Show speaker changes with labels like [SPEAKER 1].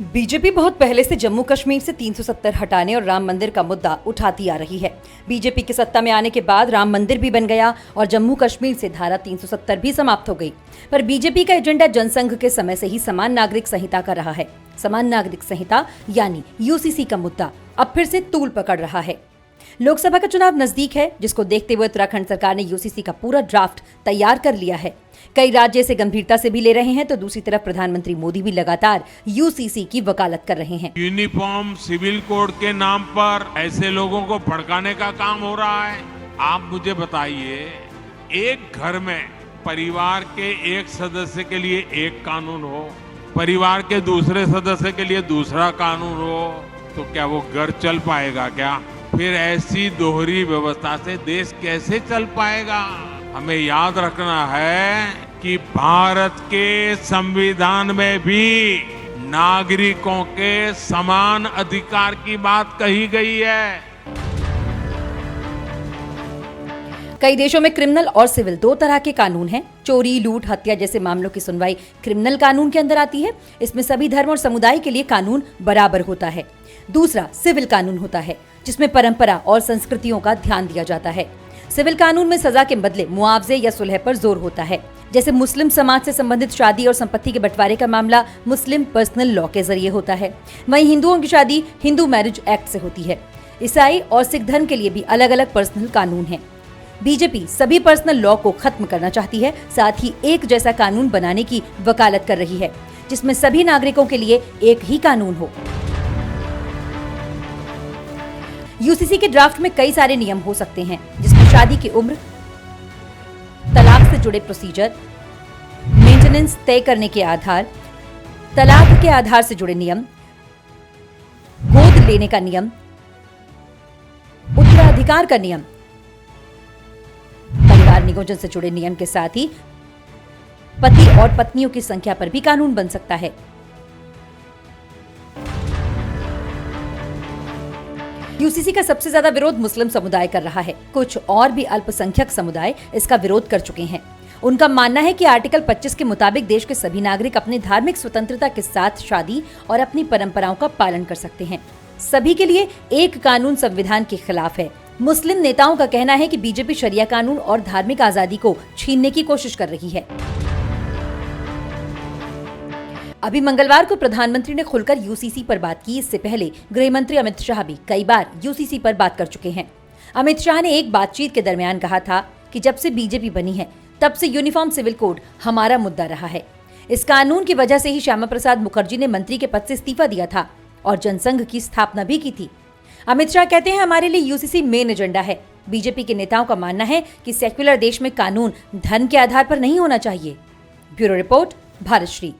[SPEAKER 1] BJP बहुत पहले से जम्मू कश्मीर से 370 हटाने और राम मंदिर का मुद्दा उठाती आ रही है। बीजेपी के सत्ता में आने के बाद राम मंदिर भी बन गया और जम्मू कश्मीर से धारा 370 भी समाप्त हो गई। पर बीजेपी का एजेंडा जनसंघ के समय से ही समान नागरिक संहिता का रहा है। समान नागरिक संहिता यानी यूसीसी का मुद्दा अब फिर से तूल पकड़ रहा है। लोकसभा का चुनाव नजदीक है, जिसको देखते हुए उत्तराखंड सरकार ने यूसीसी का पूरा ड्राफ्ट तैयार कर लिया है। कई राज्य इसे गंभीरता से भी ले रहे हैं, तो दूसरी तरफ प्रधानमंत्री मोदी भी लगातार यूसीसी की वकालत कर रहे हैं।
[SPEAKER 2] यूनिफॉर्म सिविल कोड के नाम पर ऐसे लोगों को भड़काने का काम हो रहा है। आप मुझे बताइए, एक घर में परिवार के एक सदस्य के लिए एक कानून हो, परिवार के दूसरे सदस्य के लिए दूसरा कानून हो, तो क्या वो घर चल पाएगा क्या? फिर ऐसी दोहरी व्यवस्था से देश कैसे चल पाएगा? हमें याद रखना है कि भारत के संविधान में भी नागरिकों के समान अधिकार की बात कही गई है।
[SPEAKER 1] कई देशों में क्रिमिनल और सिविल दो तरह के कानून हैं। चोरी, लूट, हत्या जैसे मामलों की सुनवाई क्रिमिनल कानून के अंदर आती है। इसमें सभी धर्म और समुदाय के लिए कानून बराबर होता है। दूसरा सिविल कानून होता है, जिसमें परंपरा और संस्कृतियों का ध्यान दिया जाता है। सिविल कानून में सजा के बदले मुआवजे या सुलह पर जोर होता है। जैसे मुस्लिम समाज से संबंधित शादी और संपत्ति के बंटवारे का मामला मुस्लिम पर्सनल लॉ के जरिए होता है। वहीं हिंदुओं की शादी हिंदू मैरिज एक्ट से होती है। ईसाई और सिख धर्म के लिए भी अलग अलग पर्सनल कानून हैं। बीजेपी सभी पर्सनल लॉ को खत्म करना चाहती है, साथ ही एक जैसा कानून बनाने की वकालत कर रही है, जिसमें सभी नागरिकों के लिए एक ही कानून हो। यूसीसी के ड्राफ्ट में कई सारे नियम हो सकते हैं, जिसमें शादी की उम्र, तलाक से जुड़े प्रोसीजर, मेंटेनेंस तय करने के आधार, तलाक के आधार से जुड़े नियम, गोद लेने का नियम, उत्तराधिकार का नियम, परिवार नियोजन से जुड़े नियम के साथ ही पति और पत्नियों की संख्या पर भी कानून बन सकता है। यूसीसी का सबसे ज्यादा विरोध मुस्लिम समुदाय कर रहा है। कुछ और भी अल्पसंख्यक समुदाय इसका विरोध कर चुके हैं। उनका मानना है कि आर्टिकल 25 के मुताबिक देश के सभी नागरिक अपनी धार्मिक स्वतंत्रता के साथ शादी और अपनी परंपराओं का पालन कर सकते हैं। सभी के लिए एक कानून संविधान के खिलाफ है। मुस्लिम नेताओं का कहना है कि बीजेपी शरिया कानून और धार्मिक आजादी को छीनने की कोशिश कर रही है। अभी मंगलवार को प्रधानमंत्री ने खुलकर यूसीसी पर बात की। इससे पहले गृह मंत्री अमित शाह भी कई बार यूसीसी पर बात कर चुके हैं। अमित शाह ने एक बातचीत के दरमियान कहा था कि जब से बीजेपी बनी है, तब से यूनिफॉर्म सिविल कोड हमारा मुद्दा रहा है। इस कानून की वजह से ही श्यामा प्रसाद मुखर्जी ने मंत्री के पद से इस्तीफा दिया था और जनसंघ की स्थापना भी की थी। अमित शाह कहते हैं, हमारे लिए यूसीसी मेन एजेंडा है। बीजेपी के नेताओं का मानना है कि सेक्युलर देश में कानून धर्म के आधार पर नहीं होना चाहिए। Bureau report, भारतश्री।